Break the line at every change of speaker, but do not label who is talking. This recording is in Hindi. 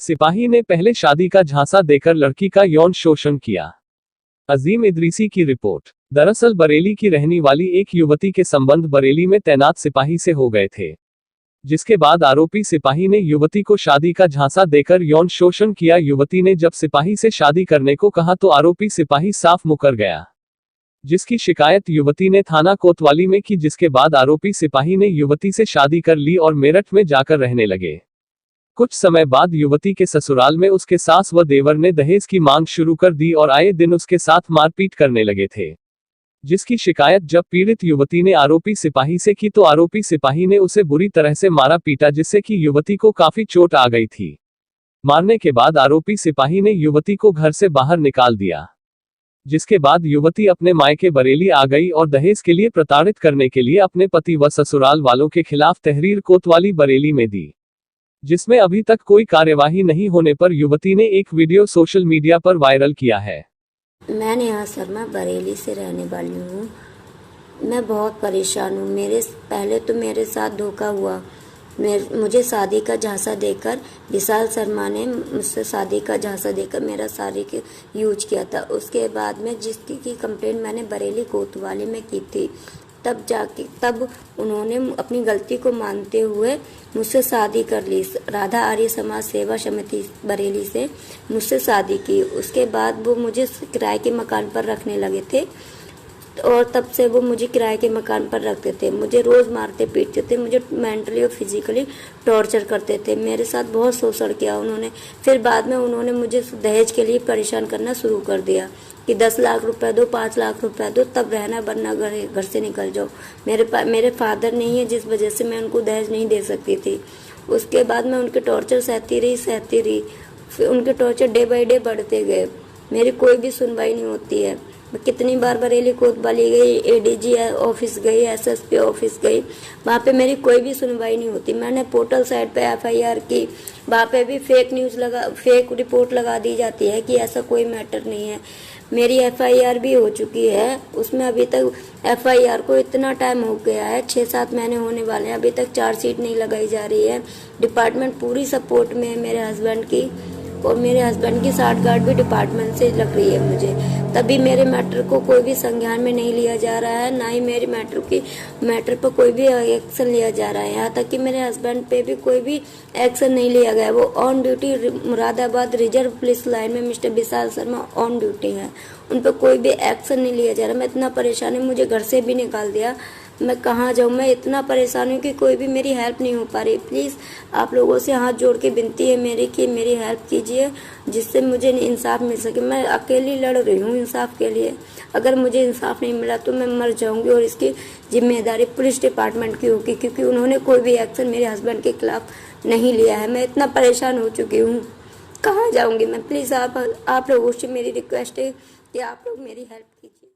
सिपाही ने पहले शादी का झांसा देकर लड़की का यौन शोषण किया। अजीम इदरीसी की रिपोर्ट। दरअसल बरेली की रहने वाली एक युवती के संबंध बरेली में तैनात सिपाही से हो गए थे, जिसके बाद आरोपी सिपाही ने युवती को शादी का झांसा देकर यौन शोषण किया। युवती ने जब सिपाही से शादी करने को कहा तो आरोपी सिपाही साफ मुकर गया, जिसकी शिकायत युवती ने थाना कोतवाली में की, जिसके बाद आरोपी सिपाही ने युवती से शादी कर ली और मेरठ में जाकर रहने लगे। कुछ समय बाद युवती के ससुराल में उसके सास व देवर ने दहेज की मांग शुरू कर दी और आए दिन उसके साथ मारपीट करने लगे थे, जिसकी शिकायत जब पीड़ित युवती ने आरोपी सिपाही से की तो आरोपी सिपाही ने उसे बुरी तरह से मारा पीटा, जिससे कि युवती को काफी चोट आ गई थी। मारने के बाद आरोपी सिपाही ने युवती को घर से बाहर निकाल दिया, जिसके बाद युवती अपने मायके बरेली आ गई और दहेज के लिए प्रताड़ित करने के लिए अपने पति व ससुराल वालों के खिलाफ तहरीर कोतवाली बरेली में दी, जिसमें अभी तक कोई कार्यवाही नहीं होने पर युवती ने एक वीडियो सोशल मीडिया पर वायरल किया है।
मैं नेहा शर्मा बरेली से रहने वाली हूँ। मैं बहुत परेशान हूँ। पहले तो मेरे साथ धोखा हुआ। मुझे शादी का झांसा देकर विशाल शर्मा ने मुझसे शादी का झांसा देकर मेरा शारीरिक यूज किया था। उसके बाद में जिसकी कंप्लेंट मैंने बरेली कोतवाली में की थी, तब उन्होंने अपनी गलती को मानते हुए मुझसे शादी कर ली। राधा आर्य समाज सेवा समिति बरेली से मुझसे शादी की। उसके बाद वो मुझे किराए के मकान पर रखने लगे थे और तब से वो मुझे किराए के मकान पर रखते थे। मुझे रोज मारते पीटते थे, मुझे मेंटली और फिजिकली टॉर्चर करते थे। मेरे साथ बहुत शोषण किया उन्होंने। फिर बाद में उन्होंने मुझे दहेज के लिए परेशान करना शुरू कर दिया कि 10 लाख रुपए दो, 5 लाख रुपए दो, तब रहना, वरना घर से निकल जाओ। मेरे फादर नहीं है, जिस वजह से मैं उनको दहेज नहीं दे सकती थी। उसके बाद मैं उनके टॉर्चर सहती रही। फिर उनके टॉर्चर डे बाई डे बढ़ते गए। मेरी कोई भी सुनवाई नहीं होती है। मैं कितनी बार बरेली कोतवाली गई, एडीजी ऑफिस गई, एसएसपी ऑफिस गई, वहाँ पे मेरी कोई भी सुनवाई नहीं होती। मैंने पोर्टल साइट पे एफआईआर की, वहाँ पे भी फेक रिपोर्ट लगा दी जाती है कि ऐसा कोई मैटर नहीं है। मेरी एफआईआर भी हो चुकी है, उसमें अभी तक एफआईआर को इतना टाइम हो गया है, 6-7 महीने होने वाले हैं, अभी तक चार्जशीट नहीं लगाई जा रही है। डिपार्टमेंट पूरी सपोर्ट में है मेरे हस्बैंड की, और मेरे हस्बैंड की साठगांठ भी डिपार्टमेंट से लग रही है मुझे। तभी मेरे मैटर को कोई भी संज्ञान में नहीं लिया जा रहा है, ना ही मेरे मैटर पर कोई भी एक्शन लिया जा रहा है। यहाँ तक कि मेरे हस्बैंड पे भी कोई भी एक्शन नहीं लिया गया। वो on duty Moradabad reserve police line में mister Vishal Sharma on duty है, उन पर कोई भी एक्शन नहीं लिया जा रहा। मैं इतना परेशान हूँ, मुझे घर से भी निकाल दिया। मैं कहाँ जाऊँ? मैं इतना परेशान हूँ कि कोई भी मेरी हेल्प नहीं हो पा रही। प्लीज़ आप लोगों से हाथ जोड़ के विनती है मेरी कि मेरी हेल्प कीजिए, जिससे मुझे इंसाफ मिल सके। मैं अकेली लड़ रही हूँ इंसाफ के लिए। अगर मुझे इंसाफ नहीं मिला तो मैं मर जाऊँगी, और इसकी जिम्मेदारी पुलिस डिपार्टमेंट की होगी, क्योंकि उन्होंने कोई भी एक्शन मेरे हस्बैंड के खिलाफ नहीं लिया है। मैं इतना परेशान हो चुकी हूँ, कहाँ जाऊँगी मैं? प्लीज़ आप लोगों से मेरी रिक्वेस्ट है कि आप लोग मेरी हेल्प कीजिए।